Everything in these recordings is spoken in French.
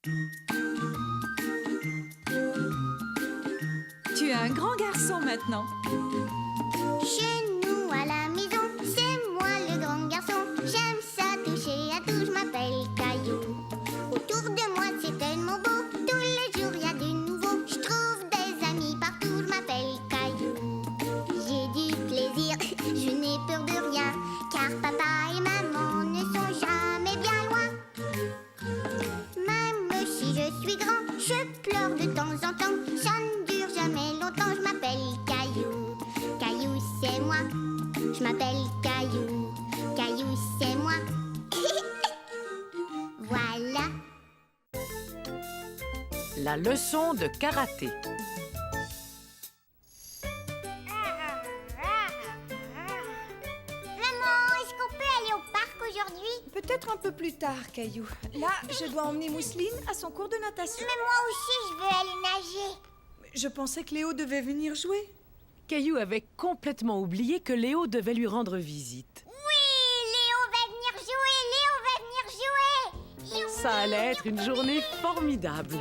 Tu es un grand garçon maintenant. Chez nous à la maison, c'est moi le grand garçon. J'aime ça toucher à tout, je m'appelle Caillou. Autour de moi c'est tellement beau, tous les jours il y a du nouveau. Je trouve des amis partout, je m'appelle Caillou. J'ai du plaisir, je n'ai peur de rien, car papa et maman ne sont jamais bien loin. Même si je suis grand, je pleure de temps en temps. Ça ne dure jamais longtemps, je m'appelle Caillou. Caillou c'est moi, je m'appelle Caillou. Caillou c'est moi. Voilà. La leçon de karaté. Maman, est-ce qu'on peut aller au parc aujourd'hui? Peut-être un peu plus tard, Caillou. Là, je dois emmener Mousseline à son cours de natation. Mais moi aussi, je veux aller nager. Je pensais que Léo devait venir jouer. Caillou avait complètement oublié que Léo devait lui rendre visite. Oui, Léo va venir jouer, Léo va venir jouer. Youhou. Ça allait être une journée formidable.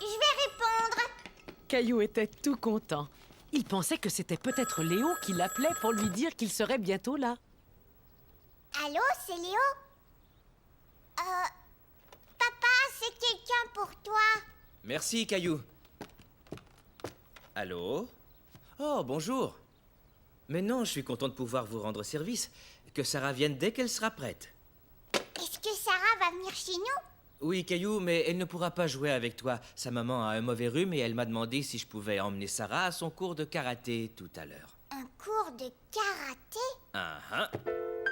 Je vais répondre. Caillou était tout content. Il pensait que c'était peut-être Léo qui l'appelait pour lui dire qu'il serait bientôt là. Allô, c'est Léo? Papa, c'est quelqu'un pour toi. Merci, Caillou. Allô? Oh, bonjour. Mais non, je suis content de pouvoir vous rendre service. Que Sarah vienne dès qu'elle sera prête. Est-ce que Sarah va venir chez nous? Oui, Caillou, mais elle ne pourra pas jouer avec toi. Sa maman a un mauvais rhume et elle m'a demandé si je pouvais emmener Sarah à son cours de karaté tout à l'heure. Un cours de karaté? Ah ah.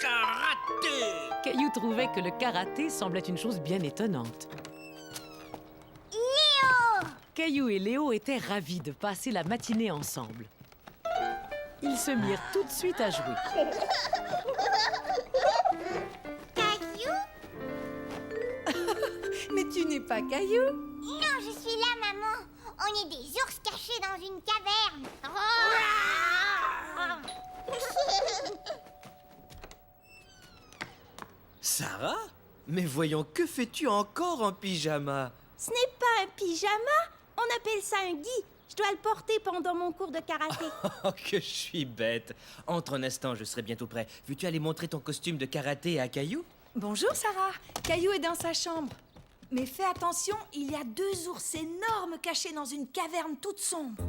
Karaté! Caillou trouvait que le karaté semblait une chose bien étonnante. Léo! Caillou et Léo étaient ravis de passer la matinée ensemble. Ils se mirent tout de suite à jouer. Caillou? Mais tu n'es pas Caillou. Non, je suis là, maman. On est des ours cachés dans une caverne. Sarah? Mais voyons, que fais-tu encore en pyjama? Ce n'est pas un pyjama, on appelle ça un gi. Je dois le porter pendant mon cours de karaté. Oh, que je suis bête. Entre un instant, je serai bientôt prêt. Veux-tu aller montrer ton costume de karaté à Caillou? Bonjour, Sarah. Caillou est dans sa chambre. Mais fais attention, il y a 2 ours énormes cachés dans une caverne toute sombre.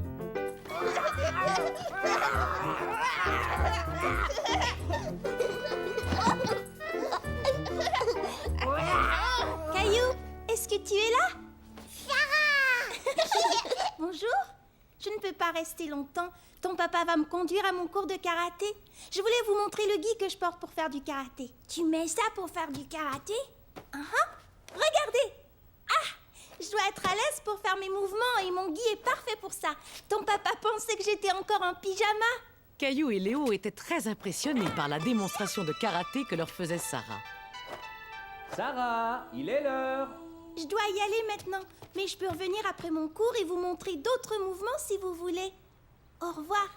Caillou, est-ce que tu es là? Sarah! Bonjour. Je ne peux pas rester longtemps. Ton papa va me conduire à mon cours de karaté. Je voulais vous montrer le gi que je porte pour faire du karaté. Tu mets ça pour faire du karaté? Regardez! Ah! Je dois être à l'aise pour faire mes mouvements et mon gi est parfait pour ça. Ton papa pensait que j'étais encore en pyjama. Caillou et Léo étaient très impressionnés par la démonstration de karaté que leur faisait Sarah. Sarah, il est l'heure. Je dois y aller maintenant, mais je peux revenir après mon cours et vous montrer d'autres mouvements si vous voulez. Au revoir.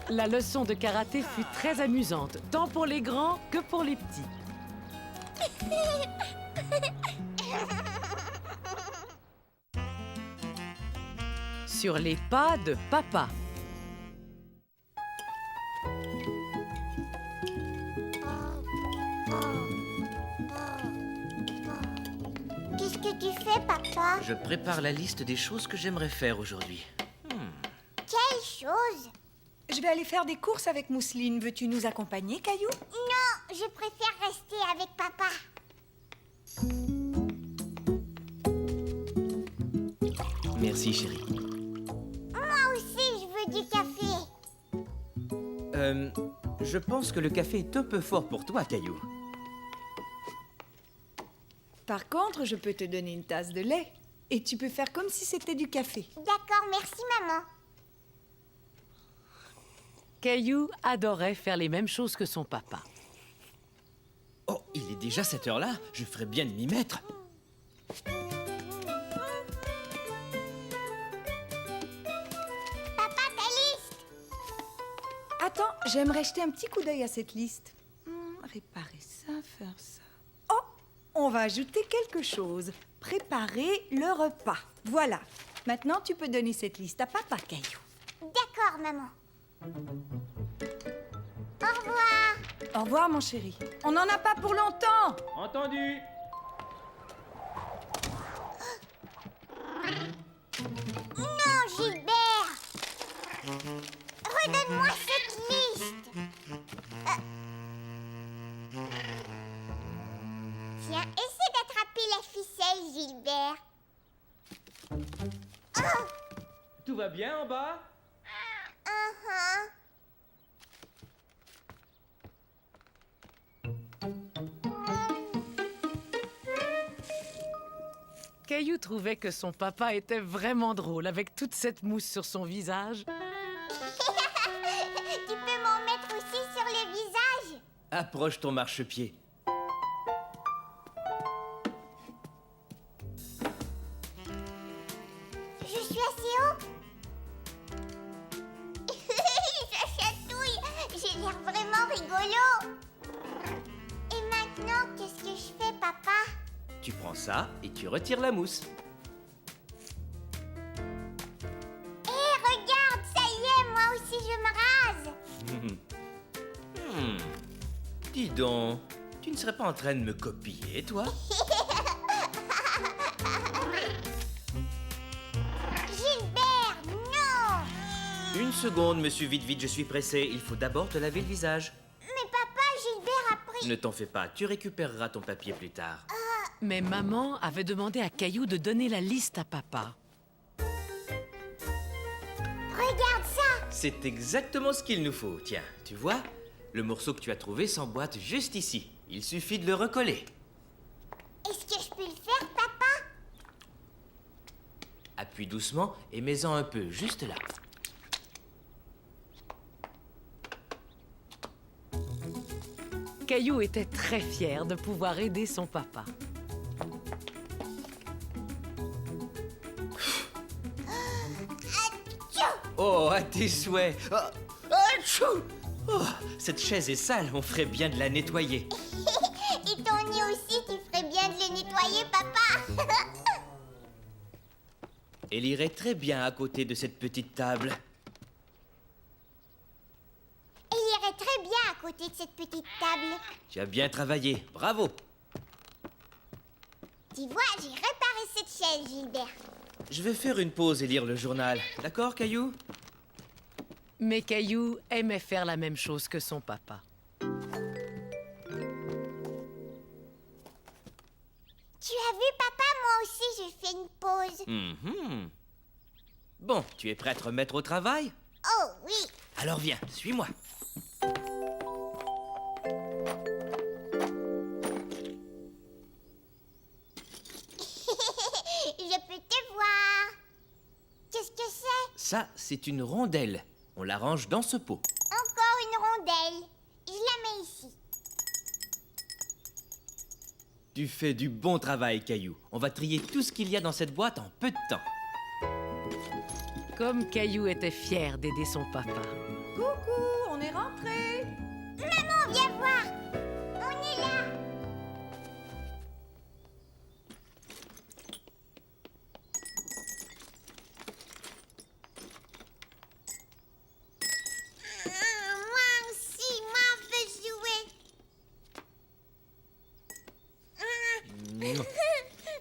La leçon de karaté fut très amusante, tant pour les grands que pour les petits. Sur les pas de papa. Qu'est-ce que tu fais, papa? Je prépare la liste des choses que j'aimerais faire aujourd'hui. Quelle chose? Je vais aller faire des courses avec Mousseline. Veux-tu nous accompagner, Caillou? Non, je préfère rester avec papa. Merci, chérie. Moi aussi, je veux du café. Je pense que le café est un peu fort pour toi, Caillou. Par contre, je peux te donner une tasse de lait. Et tu peux faire comme si c'était du café. D'accord, merci, maman. Caillou adorait faire les mêmes choses que son papa. Oh, Il est déjà cette heure-là. Je ferais bien de m'y mettre. Papa, ta liste. Attends, j'aimerais jeter un petit coup d'œil à cette liste. Réparer ça, faire ça. Oh, on va ajouter quelque chose. Préparer le repas. Voilà. Maintenant, tu peux donner cette liste à papa, Caillou. D'accord, maman. Au revoir. Au revoir, mon chéri. On n'en a pas pour longtemps. Entendu. Non, Gilbert. Redonne-moi cette liste. Tiens, essaie d'attraper la ficelle, Gilbert. Tout va bien en bas? Uh-huh. Caillou trouvait que son papa était vraiment drôle avec toute cette mousse sur son visage. Tu peux m'en mettre aussi sur le visage? Approche ton marchepied. Je suis assez haut? Ça chatouille. J'ai l'air vraiment rigolo. Et maintenant, qu'est-ce que je fais, papa? Tu prends ça et tu retires la mousse. Hé, regarde, ça y est, moi aussi je me rase. Dis donc, tu ne serais pas en train de me copier, toi? Gilbert, non! Une seconde, monsieur, vite, vite, je suis pressé. Il faut d'abord te laver le visage. Mais papa, Gilbert a pris... Ne t'en fais pas, tu récupéreras ton papier plus tard. Mais maman avait demandé à Caillou de donner la liste à papa. Regarde ça! C'est exactement ce qu'il nous faut. Tiens, tu vois? Le morceau que tu as trouvé s'emboîte juste ici. Il suffit de le recoller. Est-ce que je peux le faire, papa? Appuie doucement et mets-en un peu, juste là. Caillou était très fier de pouvoir aider son papa. Oh, à tes souhaits. Oh, atchou! Oh, cette chaise est sale, on ferait bien de la nettoyer. Et ton nez aussi, tu ferais bien de le nettoyer, papa. Elle irait très bien à côté de cette petite table. Elle irait très bien à côté de cette petite table. Tu as bien travaillé, bravo. Tu vois, j'ai réparé cette chaise, Gilbert. Je vais faire une pause et lire le journal. D'accord, Caillou? Mais Caillou aimait faire la même chose que son papa. Tu as vu, papa, moi aussi, j'ai fait une pause. Mhm. Bon, tu es prêt à te remettre au travail? Oh, oui. Alors viens, suis-moi. Je peux te voir. Qu'est-ce que c'est? Ça, c'est une rondelle. On la range dans ce pot. Encore une rondelle. Je la mets ici. Tu fais du bon travail, Caillou. On va trier tout ce qu'il y a dans cette boîte en peu de temps. Comme Caillou était fier d'aider son papa. Coucou, on est rentrés. Maman, viens voir. On est là. Moi aussi, moi, veux jouer.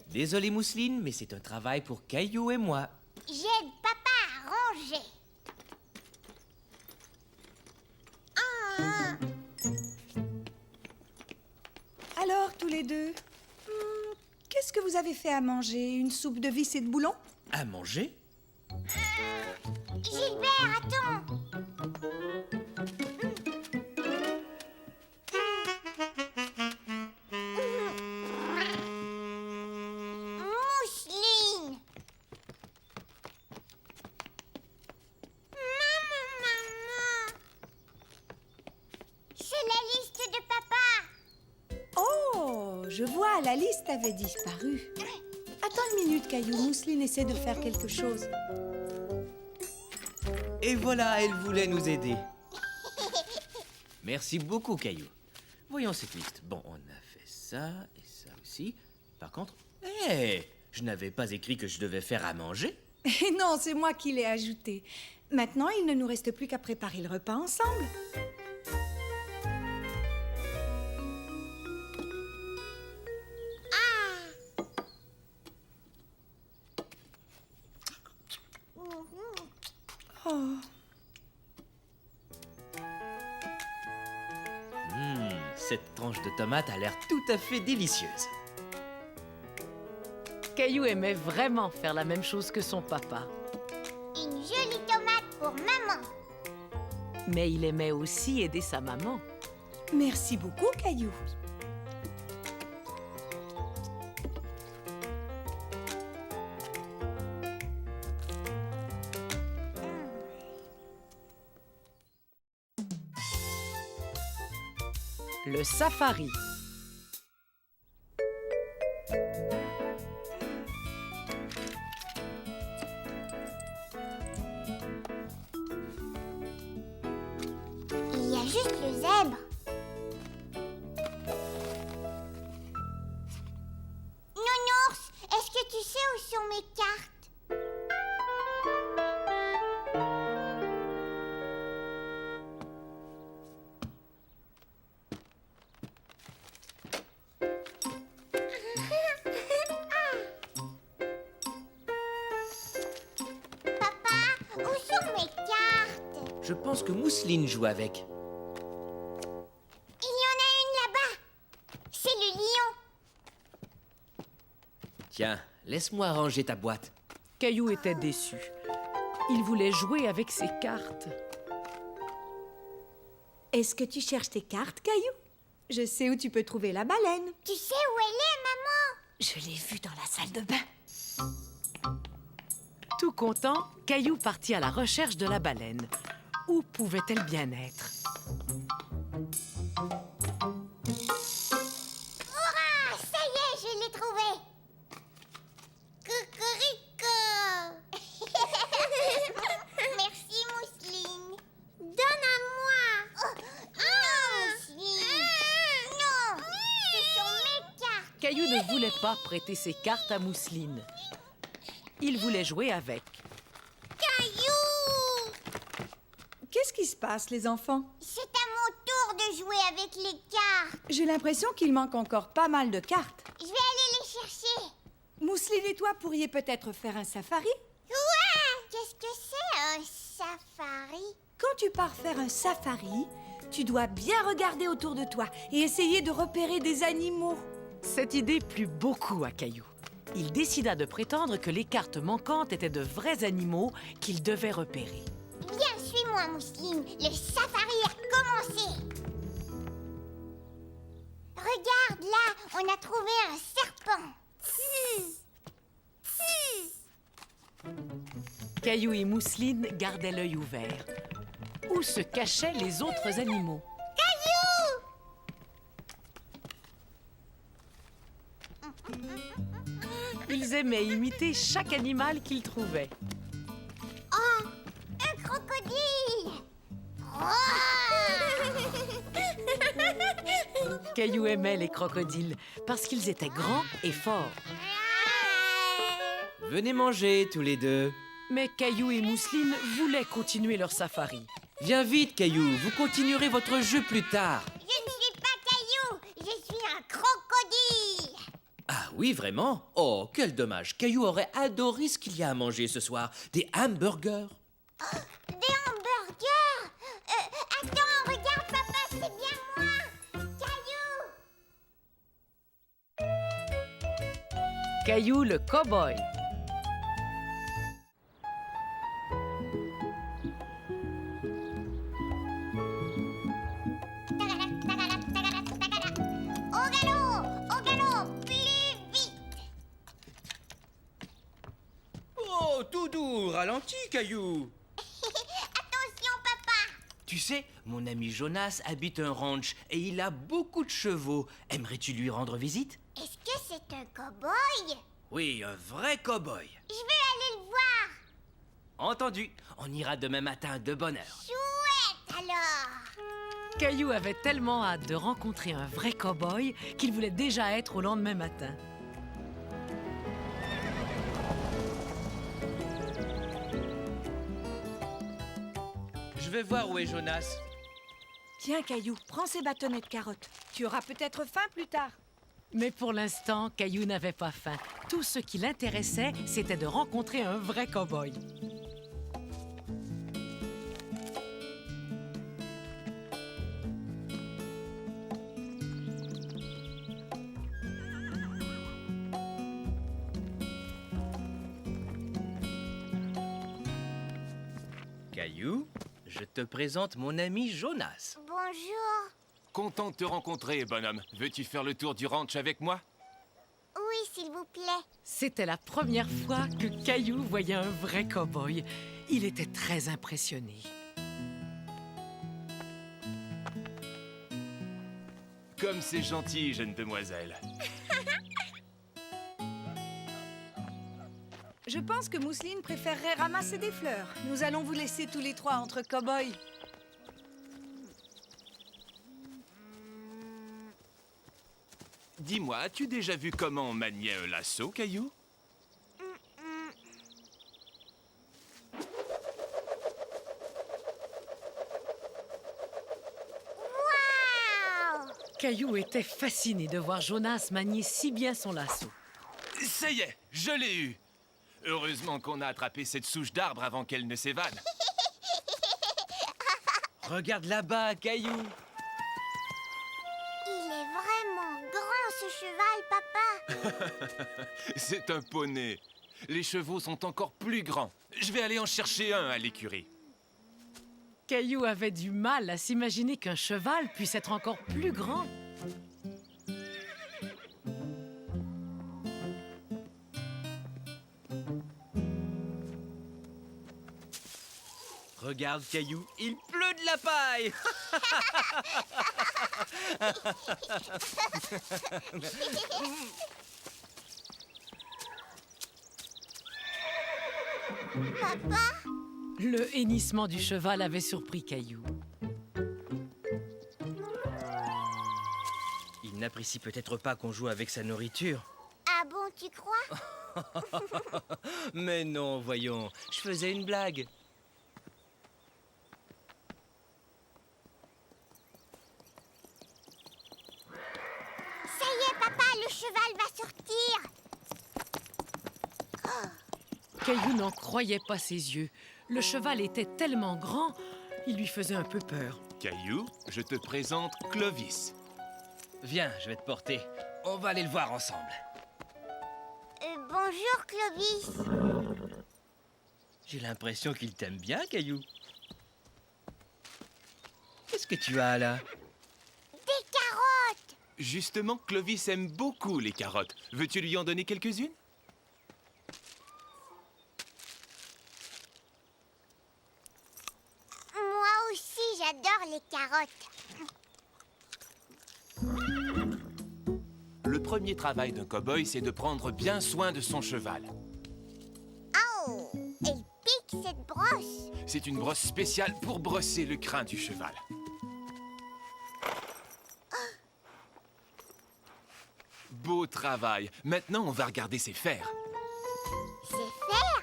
Désolé, Mousseline, mais c'est un travail pour Caillou et moi. J'aide papa à ranger. Alors, tous les deux, qu'est-ce que vous avez fait à manger? Une soupe de vis et de boulons? À manger? Gilbert, attends. Mousseline. Maman. C'est la liste de papa. Oh, je vois, la liste avait disparu. Attends une minute, Caillou. Mousseline essaie de faire quelque chose. Et voilà, elle voulait nous aider. Merci beaucoup, Caillou. Voyons cette liste. Bon, on a fait ça et ça aussi. Par contre, je n'avais pas écrit que je devais faire à manger. Et non, c'est moi qui l'ai ajouté. Maintenant, il ne nous reste plus qu'à préparer le repas ensemble. Oh, Cette tranche de tomate a l'air tout à fait délicieuse. Caillou aimait vraiment faire la même chose que son papa. Une jolie tomate pour maman. Mais il aimait aussi aider sa maman. merci beaucoup, Caillou. Le safari. Il y a juste le zèbre. Nounours, est-ce que tu sais où sont mes cartes? Papa, où sont mes cartes? Je pense que Mousseline joue avec. Il y en a une là-bas. C'est le lion. Tiens, laisse-moi ranger ta boîte. Caillou était déçu. Il voulait jouer avec ses cartes. Est-ce que tu cherches tes cartes, Caillou? Je sais où tu peux trouver la baleine. Tu sais où elle est, maman? Je l'ai vue dans la salle de bain. Tout content, Caillou partit à la recherche de la baleine. Où pouvait-elle bien être? Hurrah! Ça y est, je l'ai trouvée. Cocorico. Merci, Mousseline. Donne à moi. Non, Mousseline. Non, ce sont mes cartes. Caillou ne voulait pas prêter ses cartes à Mousseline. Il voulait jouer avec. Caillou! Qu'est-ce qui se passe, les enfants? C'est à mon tour de jouer avec les cartes. J'ai l'impression qu'il manque encore pas mal de cartes. Je vais aller les chercher. Mousseline et toi pourriez peut-être faire un safari? Ouais! Qu'est-ce que c'est un safari? Quand tu pars faire un safari, tu dois bien regarder autour de toi et essayer de repérer des animaux. Cette idée plut beaucoup à Caillou. Il décida de prétendre que les cartes manquantes étaient de vrais animaux qu'il devait repérer. Viens, suis-moi, Mousseline. Le safari a commencé. Regarde, là, on a trouvé un serpent. Caillou et Mousseline gardaient l'œil ouvert. Où se cachaient les autres animaux? Ils aimaient imiter chaque animal qu'ils trouvaient. Oh, un crocodile. Caillou aimait les crocodiles parce qu'ils étaient grands et forts. Venez manger, tous les deux. Mais Caillou et Mousseline voulaient continuer leur safari. Viens vite, Caillou, vous continuerez votre jeu plus tard. Je ne suis pas Caillou, je suis un crocodile. Ah oui, vraiment? Oh, quel dommage. Caillou aurait adoré ce qu'il y a à manger ce soir. Des hamburgers. Des hamburgers. Attends, regarde, papa, c'est bien moi. Caillou. Caillou le cow-boy. Au galop, plus vite. Oh, tout doux, ralentis, Caillou. Attention, papa. Tu sais, mon ami Jonas habite un ranch et il a beaucoup de chevaux. Aimerais-tu lui rendre visite? Est-ce que c'est un cow-boy? Oui, un vrai cow-boy. Je vais aller le voir. Entendu. On ira demain matin de bonne heure. Chouette alors. Caillou avait tellement hâte de rencontrer un vrai cow-boy qu'il voulait déjà être au lendemain matin. Je vais voir où est Jonas. Tiens, Caillou, prends ces bâtonnets de carottes. Tu auras peut-être faim plus tard. Mais pour l'instant, Caillou n'avait pas faim. Tout ce qui l'intéressait, c'était de rencontrer un vrai cow-boy. Caillou, je te présente mon ami Jonas. Bonjour. Content de te rencontrer, bonhomme. Veux-tu faire le tour du ranch avec moi? Oui, s'il vous plaît. C'était la première fois que Caillou voyait un vrai cow-boy. Il était très impressionné. Comme c'est gentil, jeune demoiselle. Je pense que Mousseline préférerait ramasser des fleurs. Nous allons vous laisser tous les trois entre cow-boys. Dis-moi, as-tu déjà vu comment on maniait un lasso, Caillou? Waouh! Caillou était fasciné de voir Jonas manier si bien son lasso. Ça y est, je l'ai eu! Heureusement qu'on a attrapé cette souche d'arbre avant qu'elle ne s'évade. Regarde là-bas, Caillou. Il est vraiment grand, ce cheval, papa. C'est un poney. Les chevaux sont encore plus grands. Je vais aller en chercher un à l'écurie. Caillou avait du mal à s'imaginer qu'un cheval puisse être encore plus grand. Regarde, Caillou, il pleut de la paille. Papa? Le hennissement du cheval avait surpris Caillou. Il n'apprécie peut-être pas qu'on joue avec sa nourriture. Ah bon, tu crois? Mais non, voyons, je faisais une blague. Ça y est, papa, le cheval va sortir. Caillou n'en croyait pas ses yeux. Le cheval était tellement grand, il lui faisait un peu peur. Caillou, je te présente Clovis. Viens, je vais te porter. On va aller le voir ensemble. Bonjour, Clovis. J'ai l'impression qu'il t'aime bien, Caillou. Qu'est-ce que tu as là? Des carottes. Justement, Clovis aime beaucoup les carottes. Veux-tu lui en donner quelques-unes? Moi aussi, j'adore les carottes. Le premier travail d'un cow-boy, c'est de prendre bien soin de son cheval. Oh, elle pique cette brosse. C'est une brosse spéciale pour brosser le crin du cheval. Beau travail. Maintenant, on va regarder ses fers. C'est faire.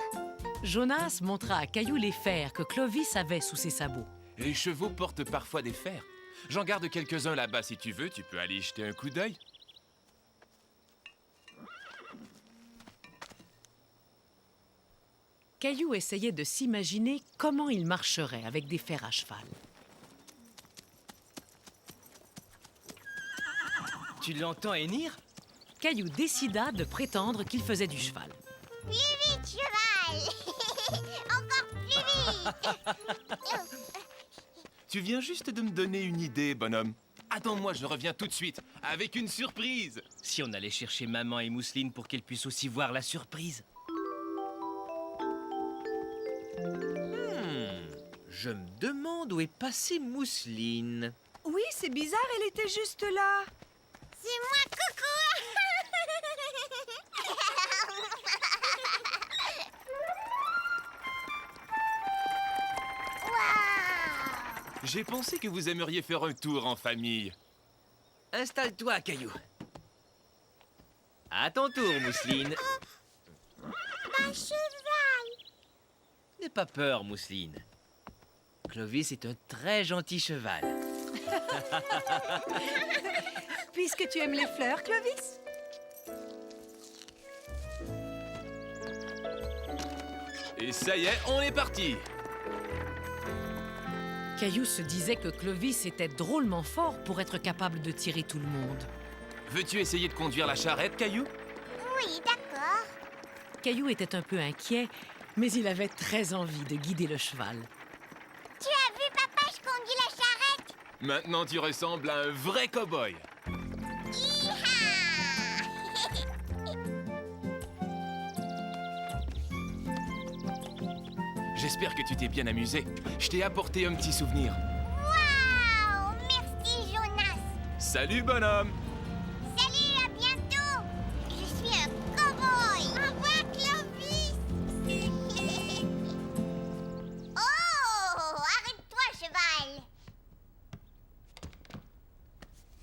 Jonas montra à Caillou les fers que Clovis avait sous ses sabots. Les chevaux portent parfois des fers. J'en garde quelques-uns là-bas si tu veux. Tu peux aller y jeter un coup d'œil. Caillou essayait de s'imaginer comment il marcherait avec des fers à cheval. Tu l'entends hennir? Caillou décida de prétendre qu'il faisait du cheval. Plus vite, cheval. Encore plus vite. Tu viens juste de me donner une idée, bonhomme. Attends-moi, je reviens tout de suite, avec une surprise. Si on allait chercher maman et Mousseline pour qu'elles puissent aussi voir la surprise. Je me demande où est passée Mousseline. Oui, c'est bizarre, elle était juste là. C'est moi, coucou. Waouh. J'ai pensé que vous aimeriez faire un tour en famille. Installe-toi, Caillou. À ton tour, Mousseline. Un cheval. N'aie pas peur, Mousseline. Clovis est un très gentil cheval. Puisque tu aimes les fleurs, Clovis. Et ça y est, on est parti. Caillou se disait que Clovis était drôlement fort pour être capable de tirer tout le monde. Veux-tu essayer de conduire la charrette, Caillou? Oui, d'accord. Caillou était un peu inquiet, mais il avait très envie de guider le cheval. Tu as vu, papa, je conduis la charrette. Maintenant, tu ressembles à un vrai cow-boy. J'espère que tu t'es bien amusé. Je t'ai apporté un petit souvenir. Waouh, merci, Jonas. Salut, bonhomme. Salut, à bientôt. Je suis un cow-boy. Au revoir, Clovis. Oh, arrête-toi, cheval.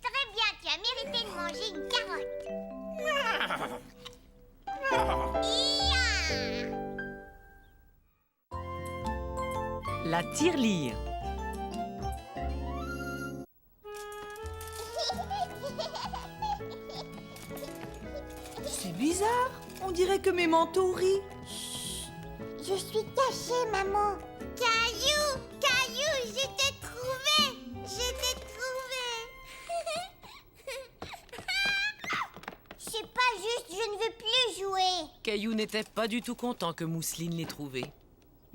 Très bien, tu as mérité de manger une carotte. Ia. La tirelire. C'est bizarre. On dirait que mes manteaux rient. Je suis cachée, maman. Caillou, Caillou, je t'ai trouvé. Je t'ai trouvé. C'est pas juste, je ne veux plus jouer. Caillou n'était pas du tout content que Mousseline l'ait trouvé.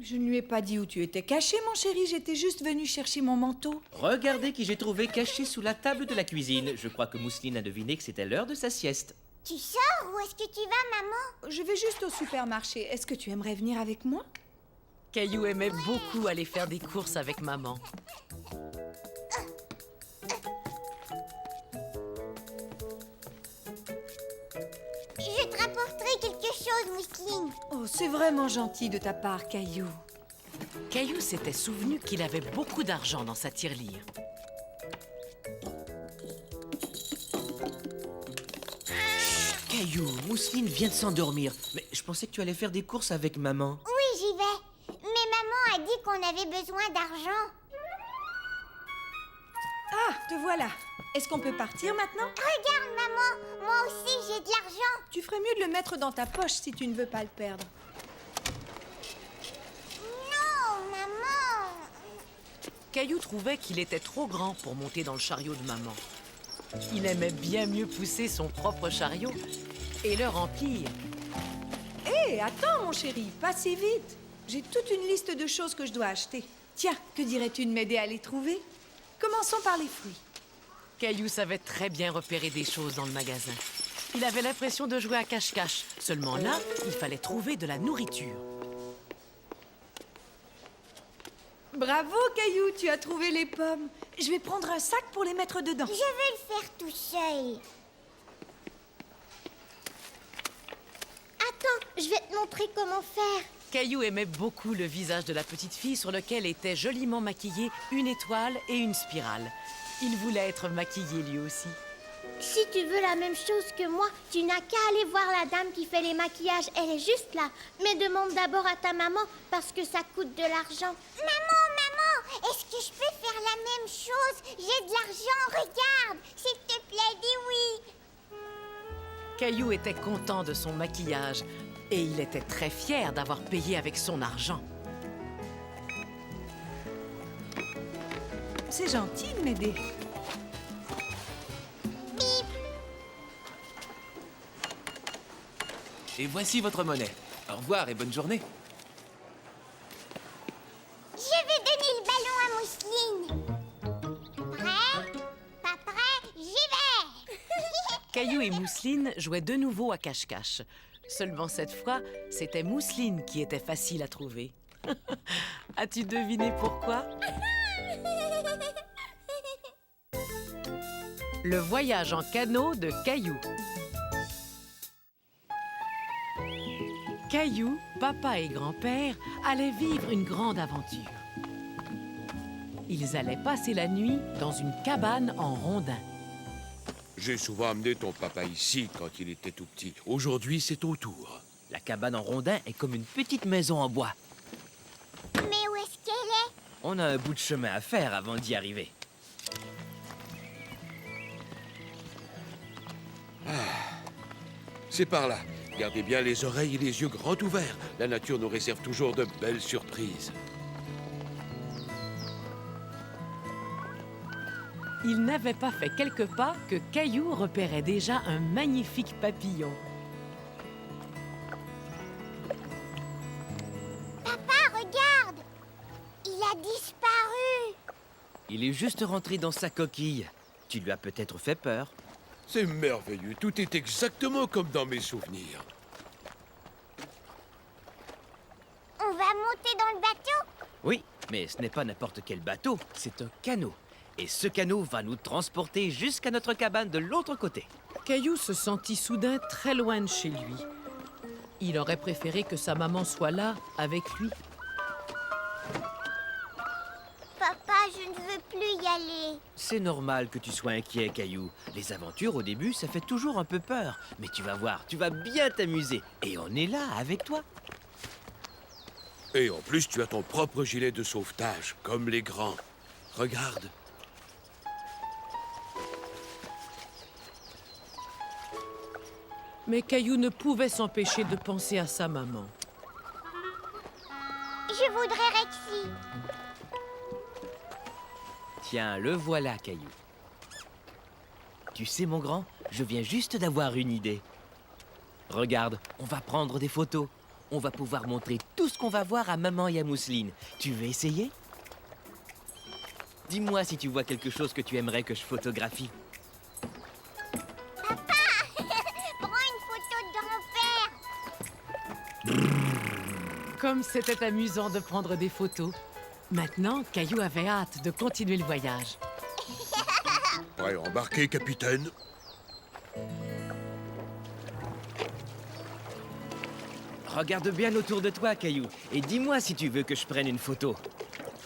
Je ne lui ai pas dit où tu étais caché, mon chéri. J'étais juste venue chercher mon manteau. Regardez qui j'ai trouvé caché sous la table de la cuisine. Je crois que Mousseline a deviné que c'était l'heure de sa sieste. Tu sors? Où est-ce que tu vas, maman? Je vais juste au supermarché. Est-ce que tu aimerais venir avec moi? Caillou aimait beaucoup aller faire des courses avec maman. Je te rapporterai quelque chose, Mousseline. Oh, c'est vraiment gentil de ta part, Caillou. Caillou s'était souvenu qu'il avait beaucoup d'argent dans sa tirelire. Caillou, Mousseline vient de s'endormir. Mais je pensais que tu allais faire des courses avec maman. Oui, j'y vais. Mais maman a dit qu'on avait besoin d'argent. Ah, te voilà. Est-ce qu'on peut partir maintenant? Regarde, maman, moi aussi j'ai de l'argent. Tu ferais mieux de le mettre dans ta poche si tu ne veux pas le perdre. Non, maman. Caillou trouvait qu'il était trop grand pour monter dans le chariot de maman. Il aimait bien mieux pousser son propre chariot et le remplir. Hé, attends, mon chéri, pas si vite. J'ai toute une liste de choses que je dois acheter. Tiens, que dirais-tu de m'aider à les trouver? Commençons par les fruits. Caillou savait très bien repérer des choses dans le magasin. Il avait l'impression de jouer à cache-cache. Seulement là, il fallait trouver de la nourriture. Bravo, Caillou, tu as trouvé les pommes. Je vais prendre un sac pour les mettre dedans. Je veux le faire tout seul. Attends, je vais te montrer comment faire. Caillou aimait beaucoup le visage de la petite fille sur lequel était joliment maquillée une étoile et une spirale. Il voulait être maquillé lui aussi. Si tu veux la même chose que moi, tu n'as qu'à aller voir la dame qui fait les maquillages. Elle est juste là. Mais demande d'abord à ta maman parce que ça coûte de l'argent. Maman, est-ce que je peux faire la même chose? J'ai de l'argent, regarde. S'il te plaît, dis oui. Caillou était content de son maquillage et il était très fier d'avoir payé avec son argent. C'est gentil de m'aider. Et voici votre monnaie. Au revoir et bonne journée. Je vais donner le ballon à Mousseline. Prêt? Pas prêt? J'y vais. Caillou et Mousseline jouaient de nouveau à cache-cache. Seulement cette fois, c'était Mousseline qui était facile à trouver. As-tu deviné pourquoi? Le voyage en canot de Caillou. Caillou, papa et grand-père allaient vivre une grande aventure. Ils allaient passer la nuit dans une cabane en rondin. J'ai souvent amené ton papa ici quand il était tout petit. Aujourd'hui, c'est ton tour. La cabane en rondin est comme une petite maison en bois. Mais où est-ce qu'elle est? On a un bout de chemin à faire avant d'y arriver. C'est par là. Gardez bien les oreilles et les yeux grands ouverts. La nature nous réserve toujours de belles surprises. Ils n'avaient pas fait quelques pas que Caillou repérait déjà un magnifique papillon. Papa, regarde! Il a disparu! Il est juste rentré dans sa coquille. Tu lui as peut-être fait peur. C'est merveilleux. Tout est exactement comme dans mes souvenirs. On va monter dans le bateau? Oui, mais ce n'est pas n'importe quel bateau, c'est un canot. Et ce canot va nous transporter jusqu'à notre cabane de l'autre côté. Caillou se sentit soudain très loin de chez lui. Il aurait préféré que sa maman soit là, avec lui. Papa, je ne veux plus y aller. C'est normal que tu sois inquiet, Caillou. Les aventures, au début, ça fait toujours un peu peur. Mais tu vas voir, tu vas bien t'amuser. Et on est là, avec toi. Et en plus, tu as ton propre gilet de sauvetage, comme les grands. Regarde. Mais Caillou ne pouvait s'empêcher de penser à sa maman. Je voudrais Rexy. Tiens, le voilà, Caillou. Tu sais, mon grand, je viens juste d'avoir une idée. Regarde, on va prendre des photos. On va pouvoir montrer tout ce qu'on va voir à maman et à Mousseline. Tu veux essayer? Dis-moi si tu vois quelque chose que tu aimerais que je photographie. Prends une photo de grand-père. Comme c'était amusant de prendre des photos. Maintenant, Caillou avait hâte de continuer le voyage. Prêt à embarquer, capitaine? Regarde bien autour de toi, Caillou, et dis-moi si tu veux que je prenne une photo.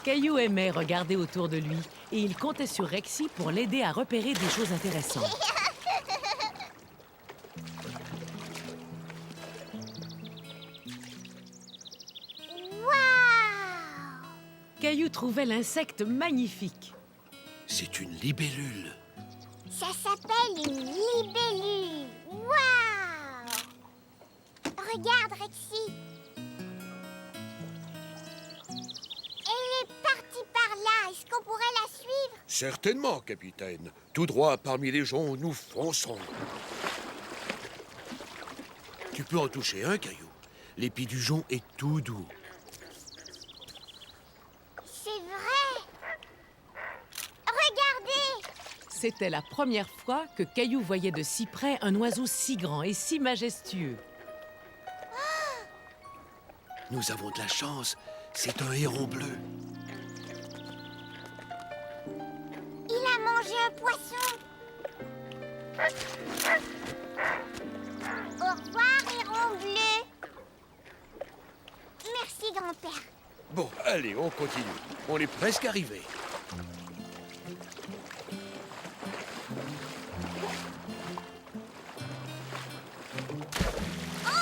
Caillou aimait regarder autour de lui et il comptait sur Rexy pour l'aider à repérer des choses intéressantes. Waouh! Caillou trouvait l'insecte magnifique. C'est une libellule. Ça s'appelle une libellule. Waouh! Regarde, Rexy. Elle est partie par là. Est-ce qu'on pourrait la suivre? Certainement, capitaine. Tout droit parmi les joncs, nous fonçons. Tu peux en toucher un, Caillou. L'épi du jonc est tout doux. C'est vrai. Regardez! C'était la première fois que Caillou voyait de si près un oiseau si grand et si majestueux. Nous avons de la chance. C'est un héron bleu. Il a mangé un poisson. Au revoir, héron bleu. Merci, grand-père. Bon, allez, on continue. On est presque arrivé. Oh!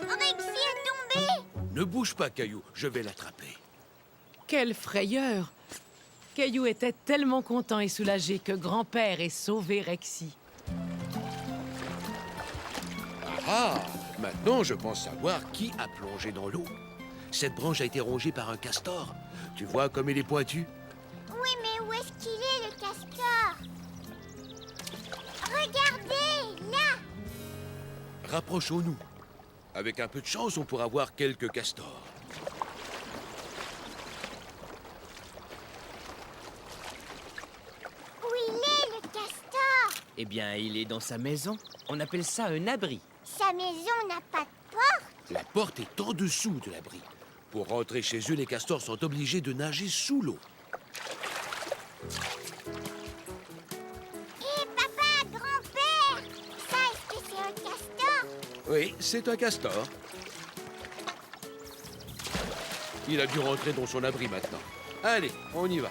Rexy est tombé. Ne bouge pas, Caillou. Je vais l'attraper. Quelle frayeur! Caillou était tellement content et soulagé que grand-père ait sauvé Rexy. Ah! Maintenant, je pense savoir qui a plongé dans l'eau. Cette branche a été rongée par un castor. Tu vois comme il est pointu? Oui, mais où est-ce qu'il est, le castor? Regardez, là. Rapprochons-nous. Avec un peu de chance, on pourra voir quelques castors. Où il est, le castor? Eh bien, il est dans sa maison. On appelle ça un abri. Sa maison n'a pas de porte. La porte est en dessous de l'abri. Pour rentrer chez eux, les castors sont obligés de nager sous l'eau. Hé, papa, grand-père! Ça, est-ce que c'est un castor? Oui, c'est un castor. Il a dû rentrer dans son abri maintenant. Allez, on y va.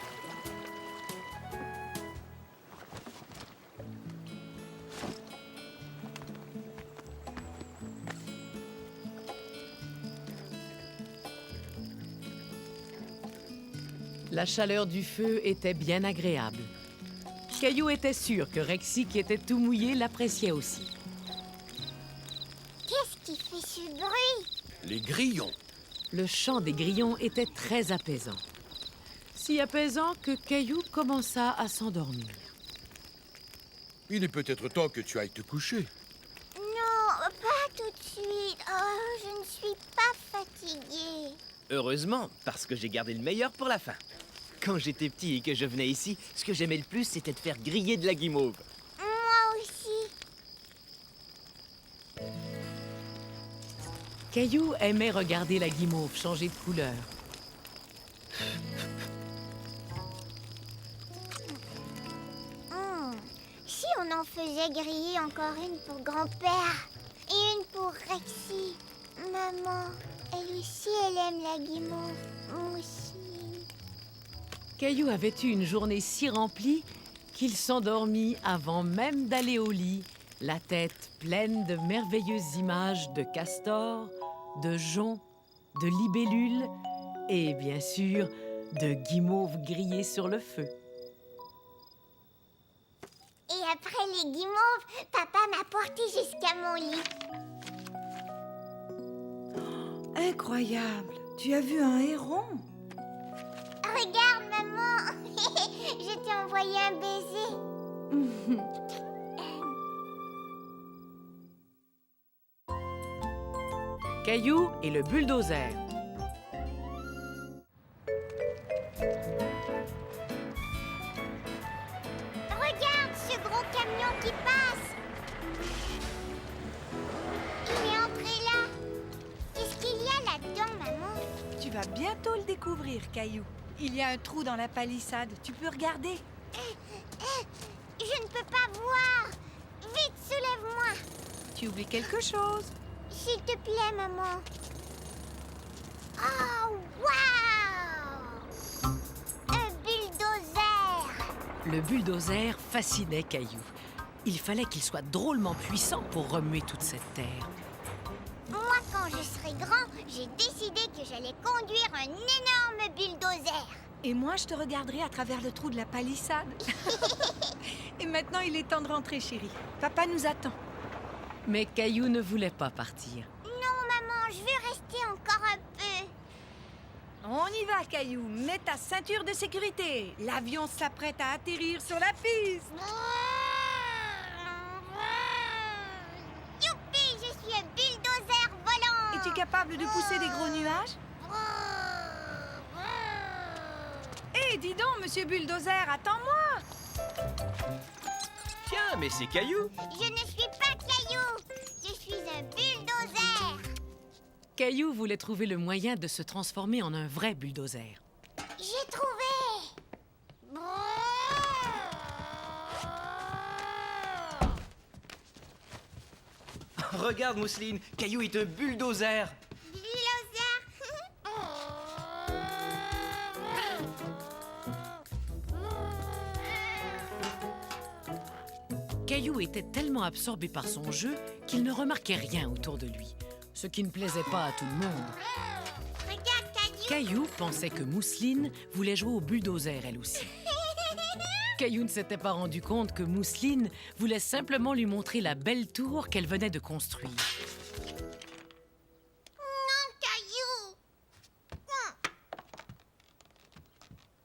La chaleur du feu était bien agréable. Caillou était sûr que Rexy, qui était tout mouillé, l'appréciait aussi. Qu'est-ce qui fait ce bruit? Les grillons. Le chant des grillons était très apaisant. Si apaisant que Caillou commença à s'endormir. Il est peut-être temps que tu ailles te coucher. Non, pas tout de suite. Oh, je ne suis pas fatiguée. Heureusement, parce que j'ai gardé le meilleur pour la fin. Quand j'étais petit et que je venais ici, ce que j'aimais le plus, c'était de faire griller de la guimauve. Moi aussi. Caillou aimait regarder la guimauve changer de couleur. Si on en faisait griller encore une pour grand-père et une pour Rexy. Maman, elle aussi, elle aime la guimauve. Moi aussi. Caillou avait eu une journée si remplie qu'il s'endormit avant même d'aller au lit, la tête pleine de merveilleuses images de castors, de joncs, de libellules et bien sûr de guimauves grillées sur le feu. Et après les guimauves, papa m'a porté jusqu'à mon lit. Incroyable. Tu as vu un héron? Regarde, maman. Je t'ai envoyé un baiser. Caillou et le bulldozer. Regarde ce gros camion qui passe. Il est entré là. Qu'est-ce qu'il y a là-dedans, maman? Tu vas bientôt le découvrir, Caillou. Il y a un trou dans la palissade. Tu peux regarder. Je ne peux pas voir. Vite, soulève-moi. Tu oublies quelque chose. S'il te plaît, maman. Oh, waouh! Un bulldozer. Le bulldozer fascinait Caillou. Il fallait qu'il soit drôlement puissant pour remuer toute cette terre. Moi, quand je serai grand, j'ai décidé que j'allais conduire un énorme bulldozer. Et moi, je te regarderai à travers le trou de la palissade. Et maintenant, il est temps de rentrer, chérie. Papa nous attend. Mais Caillou ne voulait pas partir. Non, maman, je veux rester encore un peu. On y va, Caillou. Mets ta ceinture de sécurité. L'avion s'apprête à atterrir sur la piste. Youpi, je suis un bulldozer volant. Es-tu capable de pousser des gros nuages? Hé, dis donc, monsieur Bulldozer, attends-moi. Tiens, mais c'est Caillou. Je ne suis pas Caillou. Je suis un bulldozer. Caillou voulait trouver le moyen de se transformer en un vrai bulldozer. J'ai trouvé. Regarde, Mousseline, Caillou est un bulldozer. Caillou était tellement absorbé par son jeu qu'il ne remarquait rien autour de lui, ce qui ne plaisait pas à tout le monde. Regarde, Caillou. Caillou pensait que Mousseline voulait jouer au bulldozer elle aussi. Caillou ne s'était pas rendu compte que Mousseline voulait simplement lui montrer la belle tour qu'elle venait de construire. Non, Caillou. Non.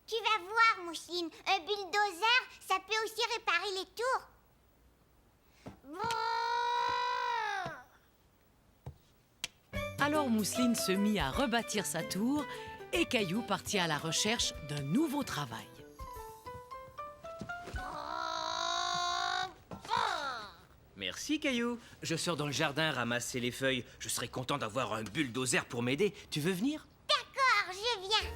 Tu vas voir, Mousseline. Un bulldozer, ça peut aussi réparer les tours. Alors Mousseline se mit à rebâtir sa tour et Caillou partit à la recherche d'un nouveau travail. Merci, Caillou. Je sors dans le jardin ramasser les feuilles. Je serais content d'avoir un bulldozer pour m'aider. Tu veux venir? D'accord. je viens.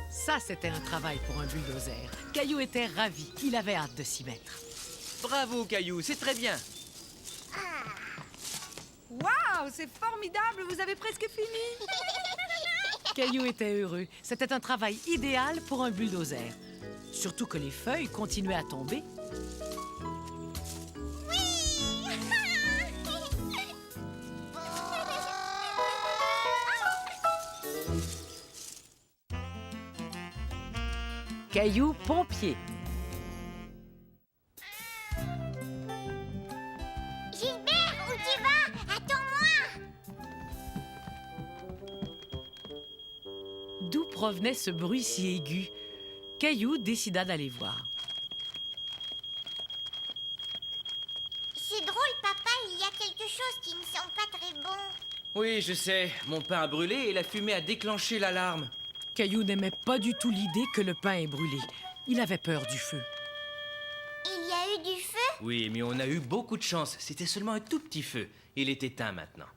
Ça, c'était un travail pour un bulldozer. Caillou était ravi. Il avait hâte de s'y mettre. Bravo, Caillou, c'est très bien. Waouh, c'est formidable, vous avez presque fini. Caillou était heureux. C'était un travail idéal pour un bulldozer. Surtout que les feuilles continuaient à tomber. Caillou pompier. Gilbert, où tu vas? Attends-moi. D'où provenait ce bruit si aigu? Caillou décida d'aller voir. C'est drôle, papa, il y a quelque chose qui ne sent pas très bon. Oui, je sais. Mon pain a brûlé et la fumée a déclenché l'alarme. Caillou n'aimait pas du tout l'idée que le pain ait brûlé. Il avait peur du feu. Il y a eu du feu? Oui, mais on a eu beaucoup de chance. C'était seulement un tout petit feu. Il est éteint maintenant.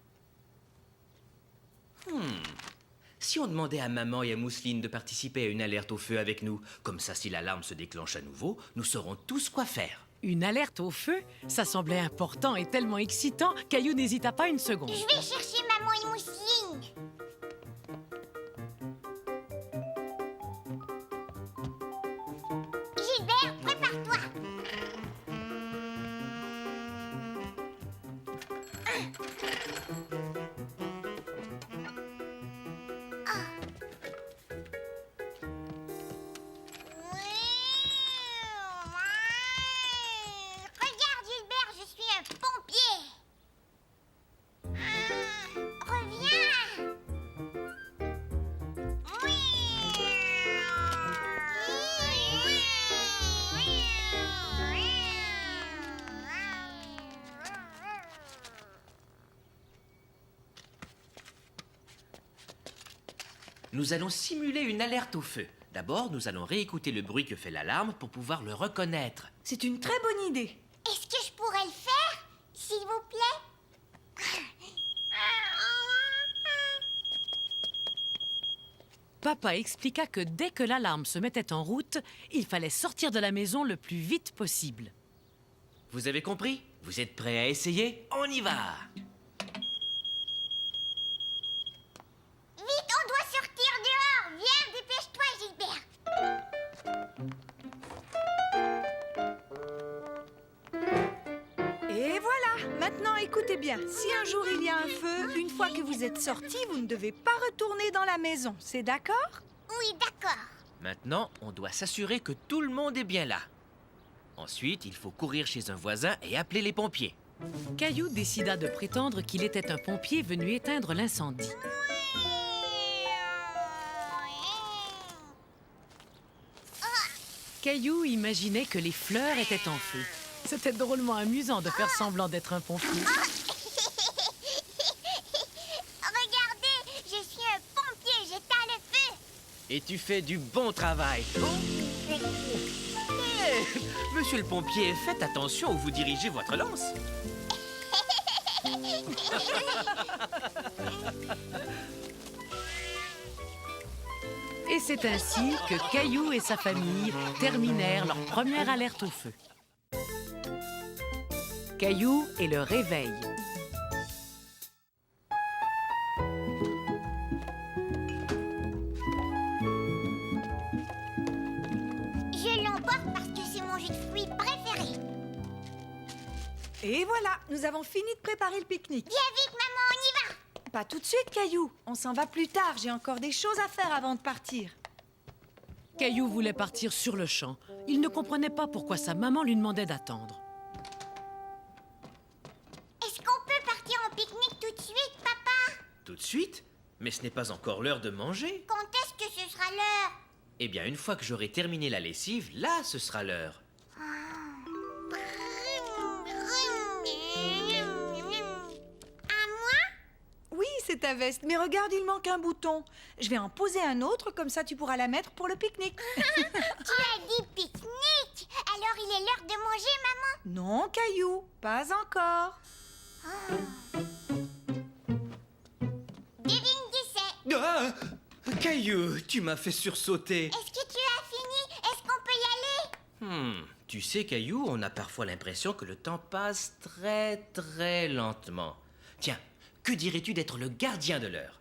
Si on demandait à maman et à Mousseline de participer à une alerte au feu avec nous, comme ça, si l'alarme se déclenche à nouveau, nous saurons tous quoi faire. Une alerte au feu? Ça semblait important et tellement excitant, Caillou n'hésita pas une seconde. Je vais chercher maman et Mousseline. Gilbert, prépare-toi. Regarde, Gilbert, je suis un pompier. Reviens. Nous allons simuler une alerte au feu. D'abord, nous allons réécouter le bruit que fait l'alarme pour pouvoir le reconnaître. C'est une très bonne idée. Est-ce que je pourrais le faire, s'il vous plaît? Papa expliqua que dès que l'alarme se mettait en route, il fallait sortir de la maison le plus vite possible. Vous avez compris? Vous êtes prêts à essayer? On y va! Vite, on doit sortir dehors. Viens, dépêche-toi, Gilbert. Et voilà, maintenant écoutez bien. Si un jour il y a un feu, une fois que vous êtes sortis, vous ne devez pas retourner dans la maison. C'est d'accord? Oui, d'accord. Maintenant, on doit s'assurer que tout le monde est bien là. Ensuite, il faut courir chez un voisin et appeler les pompiers. Caillou décida de prétendre qu'il était un pompier venu éteindre l'incendie. Caillou imaginait que les fleurs étaient en feu. C'était drôlement amusant de faire semblant d'être un pompier. Regardez, je suis un pompier, j'éteins le feu. Et tu fais du bon travail. Hey, monsieur le pompier, faites attention où vous dirigez votre lance. Et c'est ainsi que Caillou et sa famille terminèrent leur première alerte au feu. Caillou et le réveil. Je l'emporte parce que c'est mon jus de fruits préféré. Et voilà, nous avons fini de préparer le pique-nique. Viens vite, maman, on y va. Pas tout de suite, Caillou. On s'en va plus tard. J'ai encore des choses à faire avant de partir. Caillou voulait partir sur le champ. Il ne comprenait pas pourquoi sa maman lui demandait d'attendre. Est-ce qu'on peut partir en pique-nique tout de suite, papa? Tout de suite? Mais ce n'est pas encore l'heure de manger. Quand est-ce que ce sera l'heure? Eh bien, une fois que j'aurai terminé la lessive, là, ce sera l'heure. À moi? Oui, c'est ta veste. Mais regarde, il manque un bouton. Je vais en poser un autre, comme ça tu pourras la mettre pour le pique-nique. Tu as dit pique-nique. Alors il est l'heure de manger, maman? Non, Caillou, pas encore. Devine qui c'est? Ah, Caillou, tu m'as fait sursauter. Est-ce que tu as fini? Est-ce qu'on peut y aller? Tu sais, Caillou, on a parfois l'impression que le temps passe très très lentement. Tiens, que dirais-tu d'être le gardien de l'heure?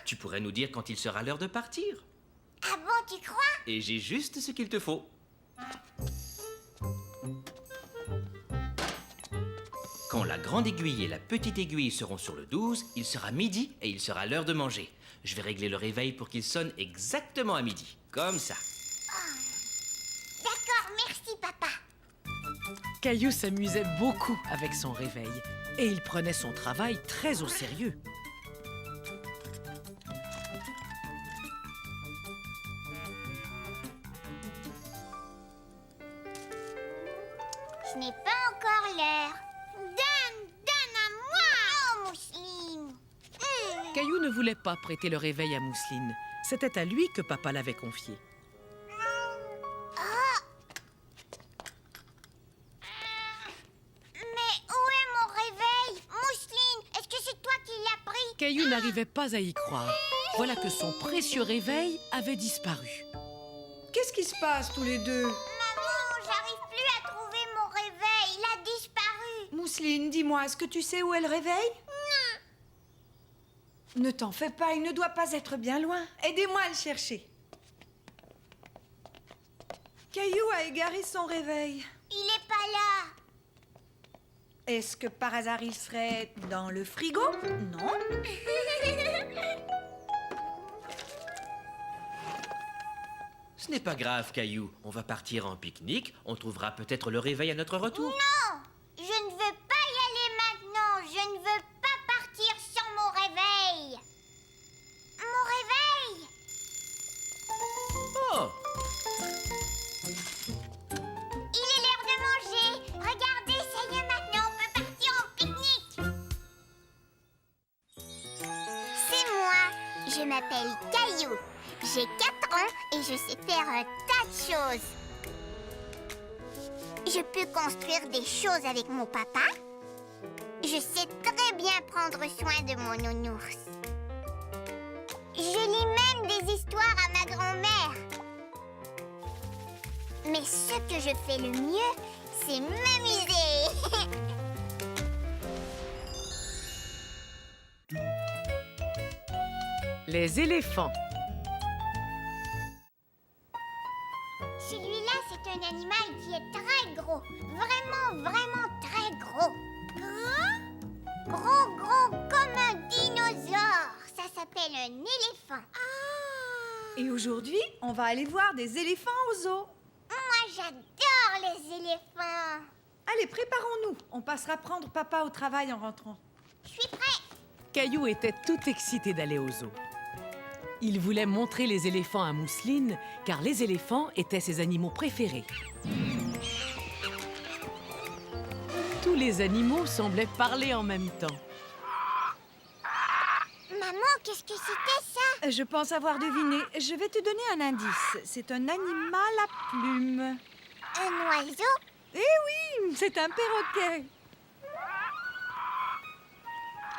Tu pourrais nous dire quand il sera l'heure de partir. Ah bon, tu crois? Et j'ai juste ce qu'il te faut. Quand la grande aiguille et la petite aiguille seront sur le 12, il sera midi et il sera l'heure de manger. Je vais régler le réveil pour qu'il sonne exactement à midi. Comme ça. D'accord, merci papa. Caillou s'amusait beaucoup avec son réveil et il prenait son travail très au sérieux. Ce n'est pas encore l'heure. Donne à moi. Oh, Mousseline. Caillou ne voulait pas prêter le réveil à Mousseline. C'était à lui que papa l'avait confié. Mais où est mon réveil? Mousseline, est-ce que c'est toi qui l'as pris? Caillou n'arrivait pas à y croire. Voilà que son précieux réveil avait disparu. Qu'est-ce qui se passe tous les deux? Maman, j'arrive plus à trouver mon réveil. Il a disparu. Mousseline, dis-moi, est-ce que tu sais où est le réveil? Non. Ne t'en fais pas, il ne doit pas être bien loin. Aidez-moi à le chercher. Caillou a égaré son réveil. Il est pas là. Est-ce que par hasard il serait dans le frigo? Non. Ce n'est pas grave, Caillou. On va partir en pique-nique. On trouvera peut-être le réveil à notre retour. Non, je ne veux pas y aller maintenant. Je ne veux pas partir sans mon réveil. Mon réveil. Oh! Il est l'heure de manger. Regardez, ça y est maintenant, on peut partir en pique-nique. C'est moi. Je m'appelle Caillou. J'ai 4 ans et je sais faire un tas de choses. Je peux construire des choses avec mon papa. Je sais très bien prendre soin de mon nounours. Je lis même des histoires à ma grand-mère. Mais ce que je fais le mieux, c'est m'amuser. Les éléphants. Celui-là, c'est un animal qui est très gros. Vraiment, vraiment très gros. Gros? Gros comme un dinosaure. Ça s'appelle un éléphant. Et aujourd'hui, on va aller voir des éléphants au zoo. Moi, j'adore les éléphants. Allez, préparons-nous. On passera prendre papa au travail en rentrant. Je suis prêt. Caillou était tout excité d'aller au zoo. Il voulait montrer les éléphants à Mousseline, car les éléphants étaient ses animaux préférés. Tous les animaux semblaient parler en même temps. Maman, qu'est-ce que c'était ça? Je pense avoir deviné. Je vais te donner un indice. C'est un animal à plumes. Un oiseau? Eh oui, c'est un perroquet.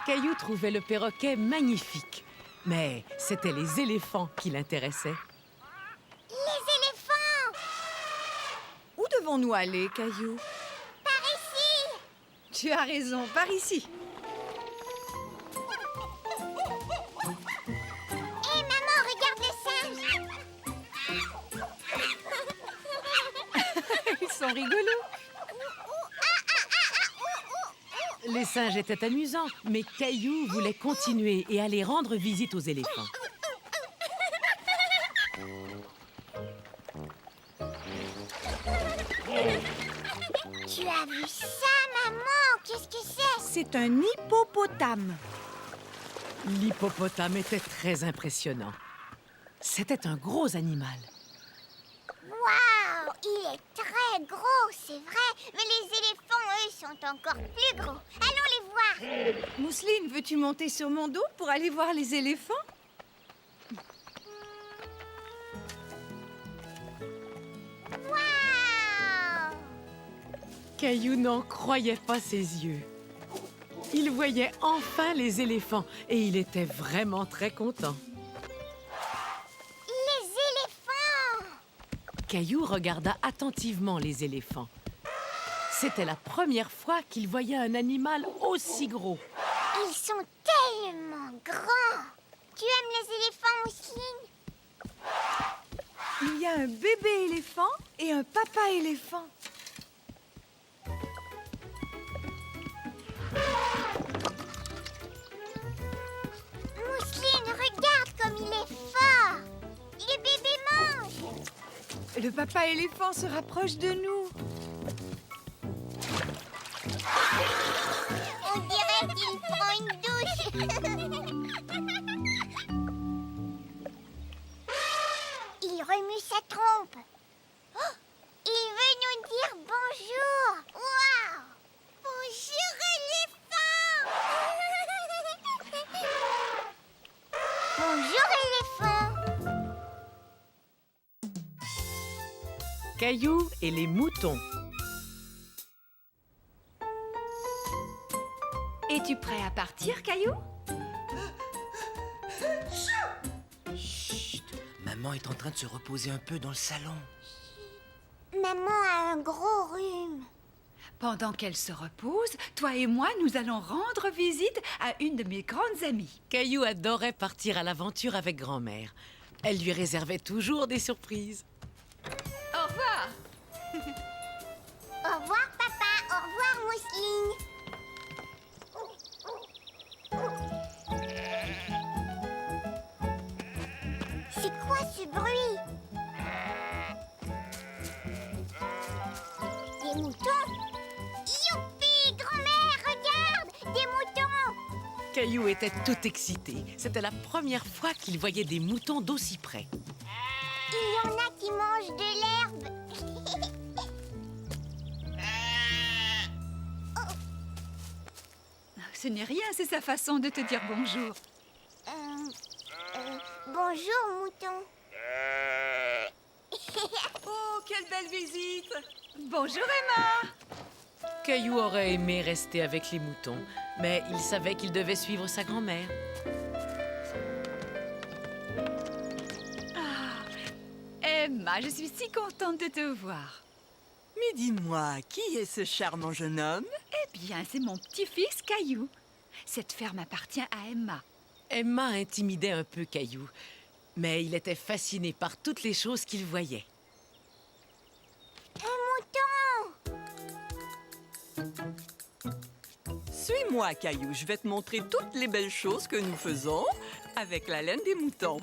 Caillou trouvait le perroquet magnifique, mais c'était les éléphants qui l'intéressaient. Les éléphants! Où devons-nous aller, Caillou? Par ici! Tu as raison, par ici. Hé, maman, regarde les singes! Ils sont rigolos. Les singes étaient amusants, mais Caillou voulait continuer et aller rendre visite aux éléphants. Tu as vu ça, maman? Qu'est-ce que c'est? C'est un hippopotame. L'hippopotame était très impressionnant. C'était un gros animal. Waouh! Il est très gros, c'est vrai. Mais les éléphants, eux, sont encore plus gros. Allons les voir. Mousseline, veux-tu monter sur mon dos pour aller voir les éléphants? Waouh! Caillou n'en croyait pas ses yeux. Il voyait enfin les éléphants et il était vraiment très content. Caillou regarda attentivement les éléphants. C'était la première fois qu'il voyait un animal aussi gros. Ils sont tellement grands. Tu aimes les éléphants, Mousseline? Il y a un bébé éléphant et un papa éléphant. Mousseline, regarde comme il est fort. Le bébé mange. Le papa éléphant se rapproche de nous. On dirait qu'il prend une douche. Il remue sa trompe. Oh, il veut nous dire bonjour. Waouh! Bonjour, éléphant. Bonjour, éléphant. Caillou et les moutons. Es-tu prêt à partir, Caillou? Chut! Maman est en train de se reposer un peu dans le salon. Maman a un gros rhume. Pendant qu'elle se repose, toi et moi, nous allons rendre visite à une de mes grandes amies. Caillou adorait partir à l'aventure avec grand-mère. Elle lui réservait toujours des surprises. Au revoir. Au revoir, papa. Au revoir, Mousseline. C'est quoi ce bruit? Des moutons? Youpi, grand-mère, regarde! Des moutons! Caillou était tout excité. C'était la première fois qu'il voyait des moutons d'aussi près. Il y en a qui mangent de l'herbe. Ce n'est rien, c'est sa façon de te dire bonjour. Bonjour, mouton. Oh, quelle belle visite! Bonjour, Emma! Caillou aurait aimé rester avec les moutons, mais il savait qu'il devait suivre sa grand-mère. Emma, je suis si contente de te voir. Mais dis-moi, qui est ce charmant jeune homme? Eh bien, c'est mon petit-fils, Caillou. Cette ferme appartient à Emma. Emma intimidait un peu Caillou, mais il était fasciné par toutes les choses qu'il voyait. Un mouton! Suis-moi, Caillou, je vais te montrer toutes les belles choses que nous faisons avec la laine des moutons.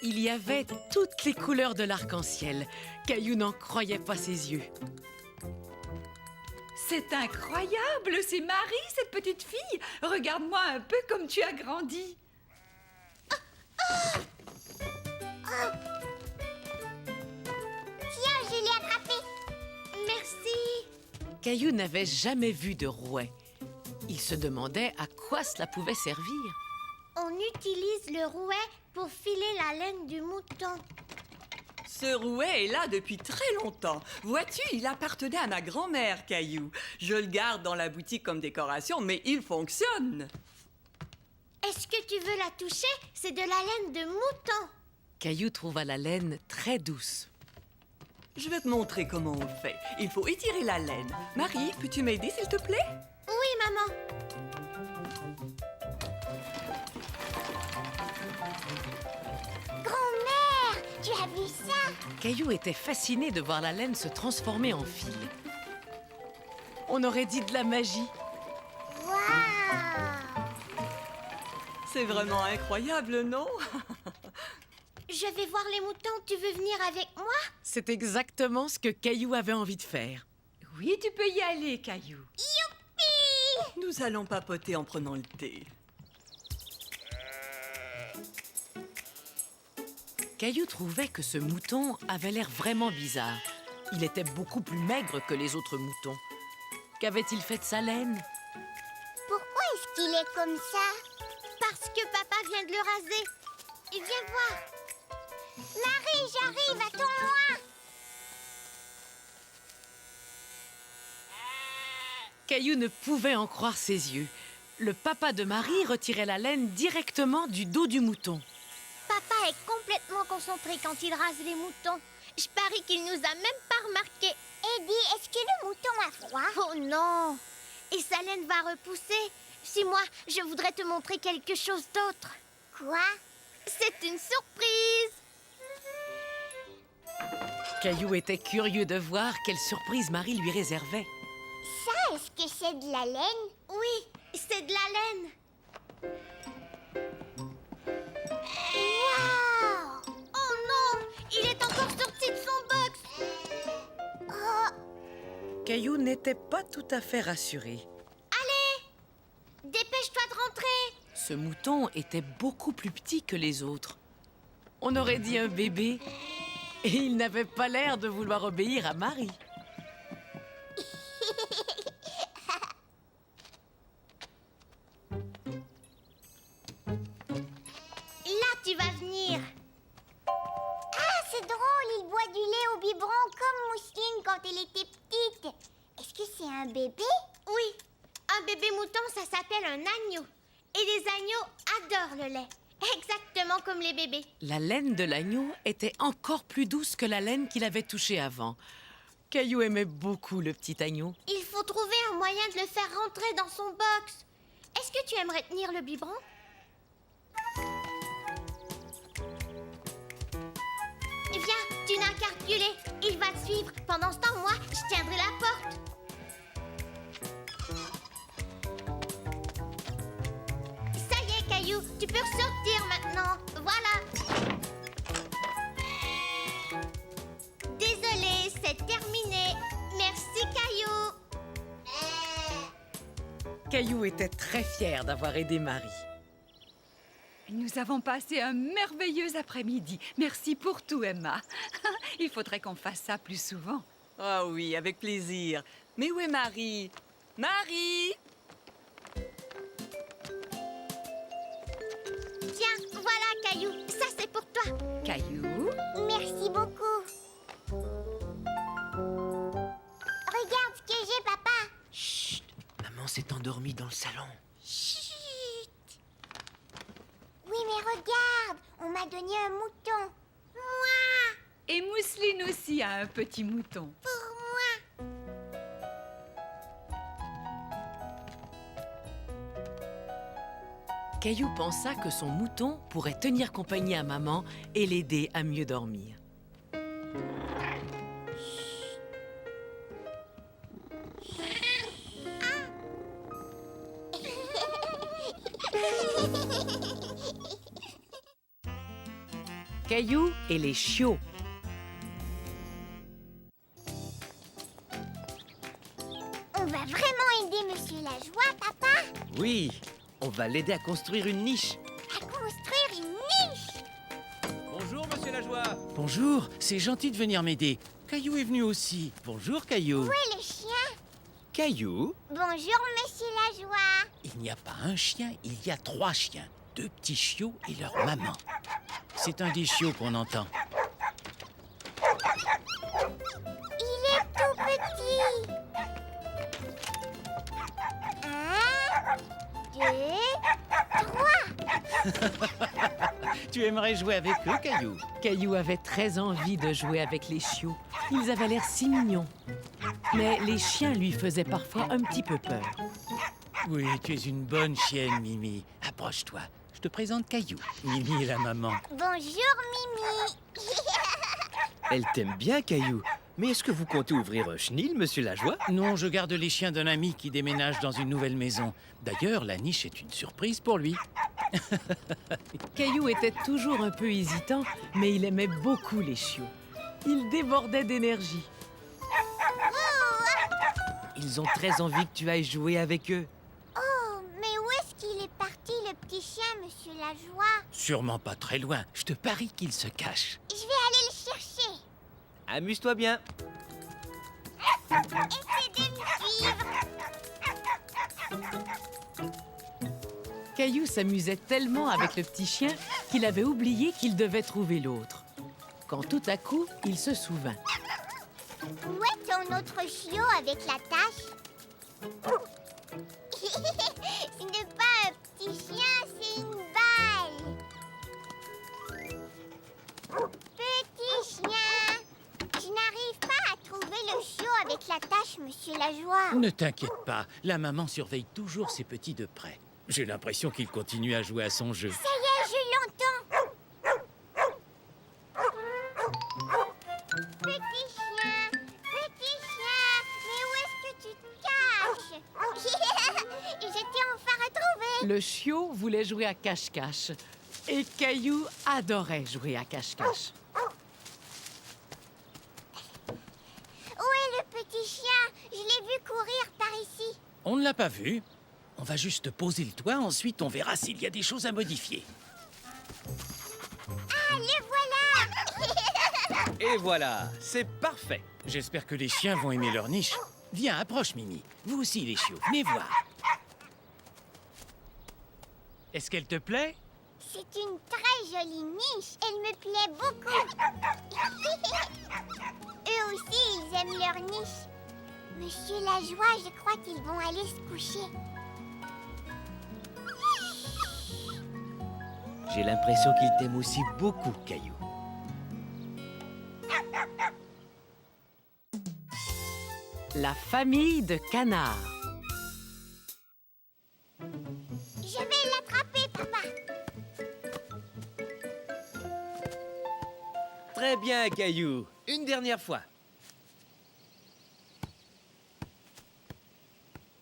Il y avait toutes les couleurs de l'arc-en-ciel. Caillou n'en croyait pas ses yeux. C'est incroyable, c'est Marie, cette petite fille. Regarde-moi un peu comme tu as grandi. Tiens, je l'ai attrapé. Merci. Caillou n'avait jamais vu de rouet. Il se demandait à quoi cela pouvait servir. On utilise le rouet pour filer la laine du mouton. Ce rouet est là depuis très longtemps. Vois-tu, il appartenait à ma grand-mère, Caillou. Je le garde dans la boutique comme décoration, mais il fonctionne. Est-ce que tu veux la toucher? C'est de la laine de mouton. Caillou trouva la laine très douce. Je vais te montrer comment on fait. Il faut étirer la laine. Marie, peux-tu m'aider, s'il te plaît? Oui, maman. Grand-mère, tu as vu ça? Caillou était fasciné de voir la laine se transformer en fil. On aurait dit de la magie. Waouh! C'est vraiment incroyable, non? Je vais voir les moutons. Tu veux venir avec moi? C'est exactement ce que Caillou avait envie de faire. Oui, tu peux y aller, Caillou. Youpi! Nous allons papoter en prenant le thé. Caillou trouvait que ce mouton avait l'air vraiment bizarre. Il était beaucoup plus maigre que les autres moutons. Qu'avait-il fait de sa laine? Pourquoi est-ce qu'il est comme ça? Parce que papa vient de le raser. Viens voir. Marie, j'arrive, attends-moi. Caillou ne pouvait en croire ses yeux. Le papa de Marie retirait la laine directement du dos du mouton. Papa est complètement concentré quand il rase les moutons. Je parie qu'il nous a même pas remarqué. Eddie, est-ce que le mouton a froid? Oh non! Et sa laine va repousser. Si moi, je voudrais te montrer quelque chose d'autre. Quoi? C'est une surprise! Caillou était curieux de voir quelle surprise Marie lui réservait. Ça, est-ce que c'est de la laine? Oui, c'est de la laine. Waouh! Oh non! Il est encore sorti de son box! Oh! Caillou n'était pas tout à fait rassuré. Dépêche-toi de rentrer! Ce mouton était beaucoup plus petit que les autres. On aurait dit un bébé. Et il n'avait pas l'air de vouloir obéir à Marie. Là, tu vas venir. Ah, c'est drôle, il boit du lait au biberon comme Mousseline quand elle était petite. Est-ce que c'est un bébé? Oui, un bébé mouton, ça s'appelle un agneau. Et les agneaux adorent le lait, exactement comme les bébés. La laine de l'agneau était encore plus douce que la laine qu'il avait touchée avant. Caillou aimait beaucoup le petit agneau. Il faut trouver un moyen de le faire rentrer dans son box. Est-ce que tu aimerais tenir le biberon? Viens, tu n'as qu'à reculer. Il va te suivre. Pendant ce temps, moi, je tiendrai la porte. Ça y est, Caillou, tu peux ressortir maintenant. Voilà. Désolée, c'est terminé. Merci, Caillou. Caillou était très fier d'avoir aidé Marie. Nous avons passé un merveilleux après-midi. Merci pour tout, Emma. Il faudrait qu'on fasse ça plus souvent. Ah oui, avec plaisir. Mais où est Marie? Marie! Tiens, voilà, Caillou. Ça, c'est pour toi. Caillou? Merci beaucoup. Regarde ce que j'ai, papa. Chut! Maman s'est endormie dans le salon. Chut. Oui, mais regarde, on m'a donné un mouton. Moi, Et Mousseline aussi a un petit mouton. pour moi. Caillou pensa que son mouton pourrait tenir compagnie à maman et l'aider à mieux dormir. Caillou et les chiots. On va vraiment aider Monsieur Lajoie, papa, Oui, on va l'aider à construire une niche. à construire une niche. Bonjour, monsieur Lajoie. Bonjour. C'est gentil de venir m'aider. Caillou est venu aussi. Bonjour, Caillou. Où est le chien? Caillou? Bonjour, Monsieur Lajoie. Il n'y a pas un chien, il y a 3 chiens. 2 petits chiots et leur maman. C'est un des chiots qu'on entend. Il est tout petit. 1, 2, 3. Tu aimerais jouer avec eux, Caillou? Caillou avait très envie de jouer avec les chiots. Ils avaient l'air si mignons. Mais les chiens lui faisaient parfois un petit peu peur. Oui, tu es une bonne chienne, Mimi. Approche-toi. Je te présente Caillou. Mimi est la maman. Bonjour, Mimi. Elle t'aime bien, Caillou. Mais est-ce que vous comptez ouvrir un chenil, monsieur Lajoie? Non, je garde les chiens d'un ami qui déménage dans une nouvelle maison. D'ailleurs, la niche est une surprise pour lui. Caillou était toujours un peu hésitant, mais il aimait beaucoup les chiots. Il débordait d'énergie. Ils ont très envie que tu ailles jouer avec eux. Oh, mais où est-ce qu'il est parti, le petit chien, Monsieur Lajoie? Sûrement pas très loin. Je te parie qu'il se cache. Je vais aller le chercher. Amuse-toi bien. Essayez de me suivre. Caillou s'amusait tellement avec le petit chien qu'il avait oublié qu'il devait trouver l'autre. Quand tout à coup, il se souvint. Où est ton autre chiot avec la tache? Ce n'est pas un petit chien, c'est une balle. Petit chien, je n'arrive pas à trouver le chiot avec la tache, monsieur Lajoie. Ne t'inquiète pas, la maman surveille toujours ses petits de près. J'ai l'impression qu'il continue à jouer à son jeu. Ça y est, je l'entends. Petit chien, mais où est-ce que tu te caches? Je t'ai enfin retrouvé. Le chiot voulait jouer à cache-cache. Et Caillou adorait jouer à cache-cache. Où est le petit chien? Je l'ai vu courir par ici. On ne l'a pas vu. On va juste poser le toit, ensuite on verra s'il y a des choses à modifier. Ah, le voilà. Et voilà, c'est parfait. J'espère que les chiens vont aimer leur niche. Viens, approche, Mimi. Vous aussi, les chiots, venez voir. Est-ce qu'elle te plaît? C'est une très jolie niche. Elle me plaît beaucoup. Eux aussi, ils aiment leur niche. Monsieur Lajoie, je crois qu'ils vont aller se coucher. J'ai l'impression qu'il t'aime aussi beaucoup, Caillou. La famille de canards. Je vais l'attraper, papa. Très bien, Caillou. Une dernière fois.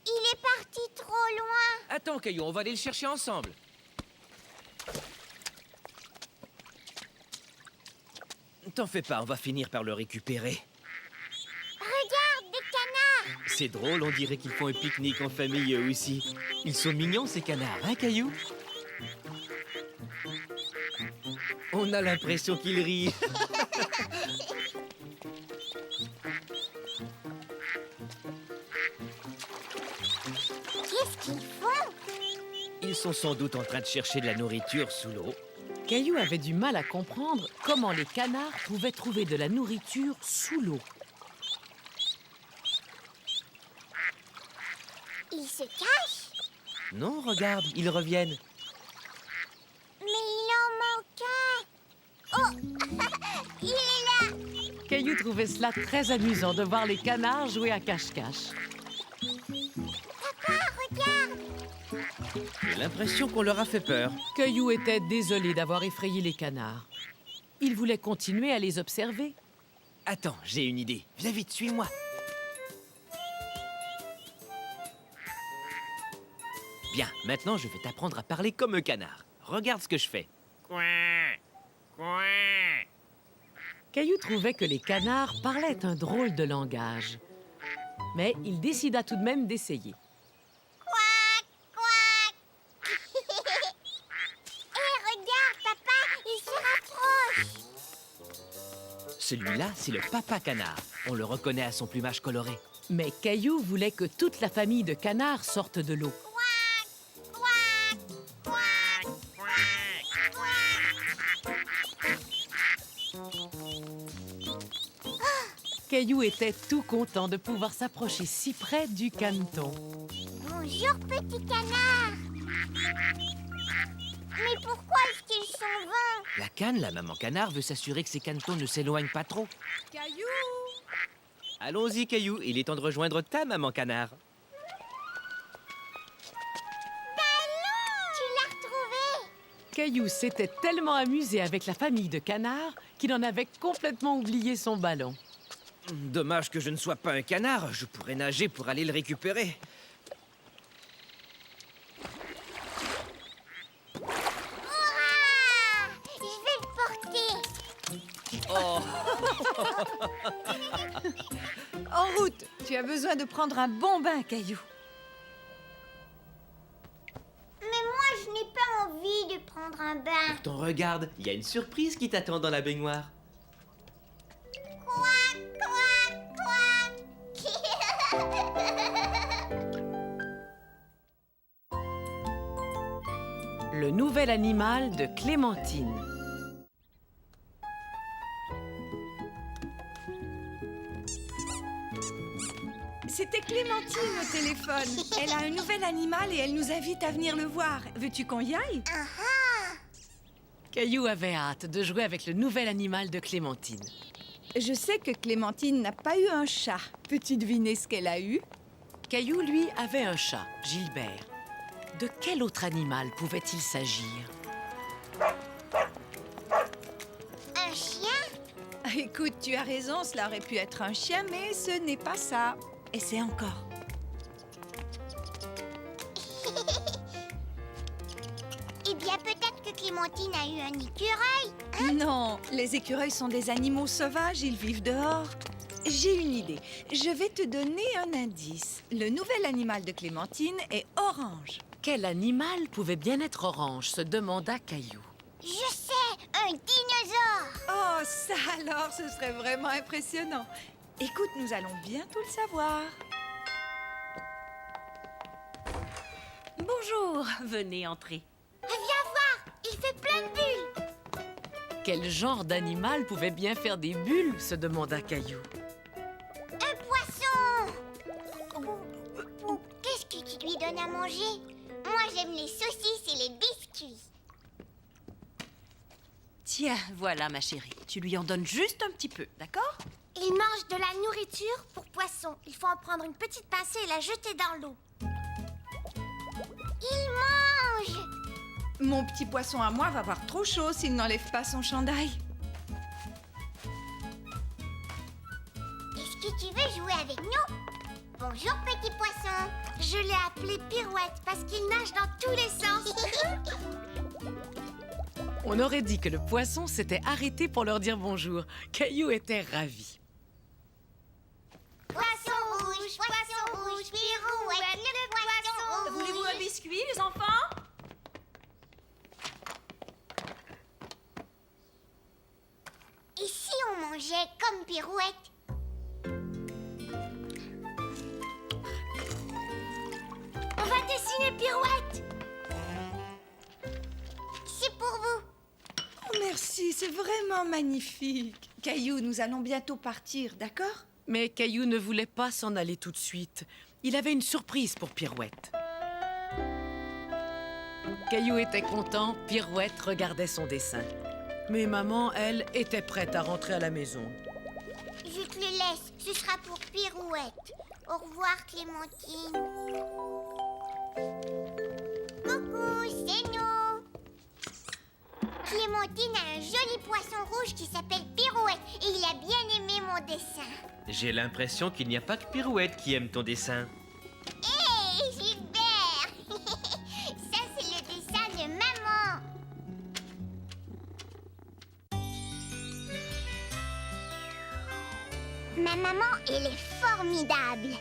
Il est parti trop loin. Attends, Caillou, on va aller le chercher ensemble. T'en fais pas, on va finir par le récupérer. Regarde, des canards. C'est drôle, on dirait qu'ils font un pique-nique en famille eux aussi. Ils sont mignons, ces canards, hein, Caillou? On a l'impression qu'ils rient. Qu'est-ce qu'ils font? Ils sont sans doute en train de chercher de la nourriture sous l'eau. Caillou avait du mal à comprendre comment les canards pouvaient trouver de la nourriture sous l'eau. Ils se cachent. Non, regarde, ils reviennent. Mais il en manque un. Oh, il est là. Caillou trouvait cela très amusant de voir les canards jouer à cache-cache. Papa, regarde. J'ai l'impression qu'on leur a fait peur. Caillou était désolé d'avoir effrayé les canards. Il voulait continuer à les observer. Attends, j'ai une idée. Viens vite, suis-moi. Bien, maintenant je vais t'apprendre à parler comme un canard. Regarde ce que je fais. Caillou trouvait que les canards parlaient un drôle de langage. Mais il décida tout de même d'essayer. Quack, quack. Hé, regarde, papa, il se rapproche. Celui-là, c'est le papa canard. On le reconnaît à son plumage coloré. Mais Caillou voulait que toute la famille de canards sorte de l'eau. Quack, quack, Caillou était tout content de pouvoir s'approcher si près du caneton. Bonjour, petit canard. Mais pourquoi est-ce qu'ils s'en vont? La canne, la maman canard, veut s'assurer que ses canetons ne s'éloignent pas trop. Caillou! Allons-y, Caillou, il est temps de rejoindre ta maman canard. Tu l'as retrouvé? Caillou s'était tellement amusé avec la famille de canards qu'il en avait complètement oublié son ballon. Dommage que je ne sois pas un canard, je pourrais nager pour aller le récupérer. Hurrah! Je vais le porter. Oh, En route! Tu as besoin de prendre un bon bain, Caillou. Mais moi, je n'ai pas envie de prendre un bain. Attends, regarde, il y a une surprise qui t'attend dans la baignoire. Quack, quack, quack. Le nouvel animal de Clémentine. c'était Clémentine au téléphone. Elle a un nouvel animal et elle nous invite à venir le voir. Veux-tu qu'on y aille? Caillou avait hâte de jouer avec le nouvel animal de Clémentine. Je sais que Clémentine n'a pas eu un chat. Peux-tu deviner ce qu'elle a eu? Caillou, lui, avait un chat, Gilbert. De quel autre animal pouvait-il s'agir? Un chien? Écoute, tu as raison, cela aurait pu être un chien, mais ce n'est pas ça. Essaie encore. Eh bien, peut-être que Clémentine a eu un écureuil. Non, les écureuils sont des animaux sauvages, ils vivent dehors. J'ai une idée. Je vais te donner un indice. Le nouvel animal de Clémentine est orange. Quel animal pouvait bien être orange, se demanda Caillou. Je sais, un dinosaure. Oh, ça alors, ce serait vraiment impressionnant. Écoute, nous allons bientôt le savoir. Bonjour, venez entrer. Viens voir, il fait plein de bulles. Quel genre d'animal pouvait bien faire des bulles, se demanda Caillou. Un poisson. Qu'est-ce que tu lui donnes à manger? Moi, j'aime les saucisses et les biscuits. Tiens, voilà ma chérie. Tu lui en donnes juste un petit peu, d'accord? Il mange de la nourriture pour poisson. Il faut en prendre une petite pincée et la jeter dans l'eau. Il mange! Mon petit poisson à moi va avoir trop chaud s'il n'enlève pas son chandail. Est-ce que tu veux jouer avec nous? Bonjour, petit poisson. Je l'ai appelé Pirouette parce qu'il nage dans tous les sens. On aurait dit que le poisson s'était arrêté pour leur dire bonjour. Caillou était ravi. Poisson rouge, Pirouette, le poisson rouge. Voulez-vous un biscuit, les enfants? Et si on mangeait comme Pirouette? On va dessiner Pirouette. C'est pour vous. Oh, merci, c'est vraiment magnifique. Caillou, nous allons bientôt partir, d'accord? Mais Caillou ne voulait pas s'en aller tout de suite. Il avait une surprise pour Pirouette. Caillou était content, Pirouette regardait son dessin. Mais maman, elle, était prête à rentrer à la maison. Je te le laisse, ce sera pour Pirouette. Au revoir, Clémentine. Coucou, c'est nous. Clémentine a un joli poisson rouge qui s'appelle Pirouette et il a bien aimé mon dessin. J'ai l'impression qu'il n'y a pas que Pirouette qui aime ton dessin. Hé, Gilbert! Ça, c'est le dessin de maman. Ma maman, elle est formidable.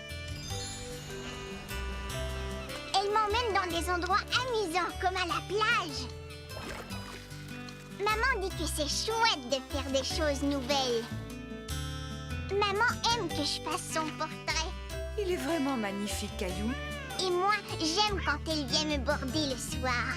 Elle m'emmène dans des endroits amusants, comme à la plage. Maman dit que c'est chouette de faire des choses nouvelles. Maman aime que je fasse son portrait. Il est vraiment magnifique, Caillou. Et moi, j'aime quand elle vient me border le soir.